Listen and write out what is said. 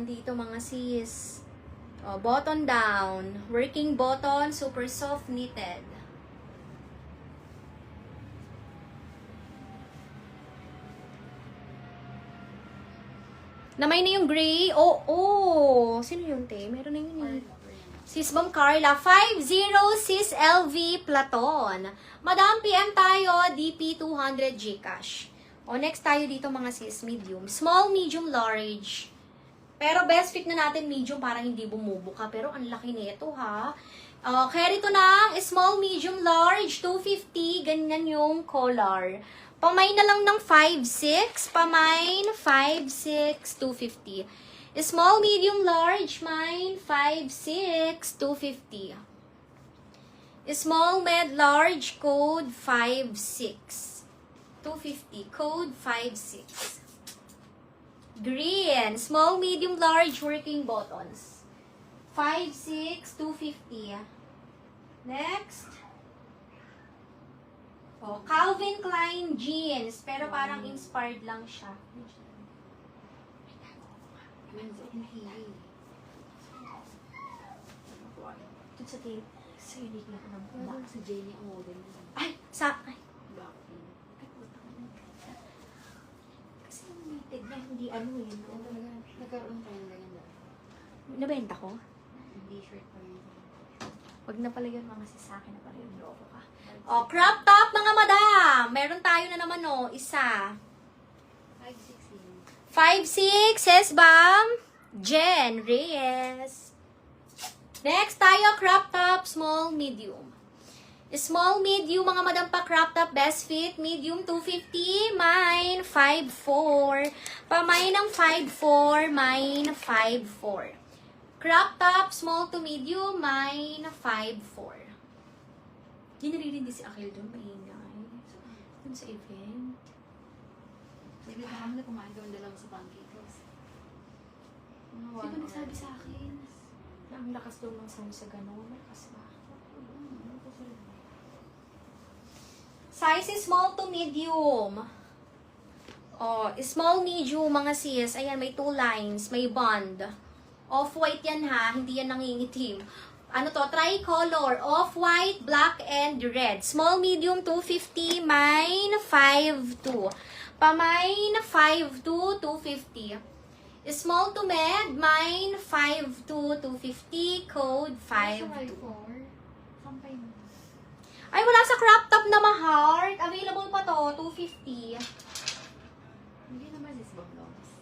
naman dito mga sis. Oh, button down. Working button, super soft knitted. Namay na yung gray. Oh. Sino yun, te? Meron na yun eh. Sis Ma'am Carla. 50 Sis LV Platon. Madam, PM tayo. DP 200 Gcash. O, next tayo dito mga sis. Medium. Small, medium, large. Pero best fit na natin medium para hindi bumubuka. Pero ang laki nito ha. Kaya dito na, small, medium, large, 250. Ganyan yung color. Pamay na lang ng 5'6". Pamay, 5'6", 250. Small, medium, large, mine, 5'6", 250. Small, med, large, code 5'6", 250. Code 5'6". Green, small, medium, large, working buttons. 5'6", 250. Next. Oh, Calvin Klein jeans, pero parang inspired lang siya. Ito sa tape. Sa unique lang ng Parang si Jenny ang model niya. Ay! Ay! Blackpink. Kasi yung knitted niya, hindi ano yun. Yan talaga. Nagkaroon tayo ng ganyan. Nabenta ko? T-shirt pa yun. Wag na pala yun mga sis, sa akin na pala yun. Loko ka. Oh, crop top mga madam! Meron tayo na naman isa. 5'6", says Bam Jen Reyes. Next tayo, crop top, small, medium. Small, medium, mga madam pa crop top, best fit, medium 250, mine 5'4". Pamay ng 5'4", mine 5'4". Crop top, small to medium, mine 5'4". Hindi naririndi si Akil doon, maingay. Doon sa event. Sabi ko kami na kumain doon dalawa sa pancakes. Di ba nagsabi sa akin na ang lakas daw ng sound sa gano'n? Malakas ba? Size is small to medium. Oh, small, medium, mga sis. Ayan, may 2 lines. May bond. Off-white yan ha. Hindi yan nangingitim. Ano to? Tricolor. Off-white, black, and red. Small, medium, 250. Mine, 5'2". Pamine, 5'2", 250. Small to med, mine, 5'2", 250. Code, 5'2". Ay, wala sa crop top na ma-heart. Available pa to, 250. Hindi naman sis Banglaws.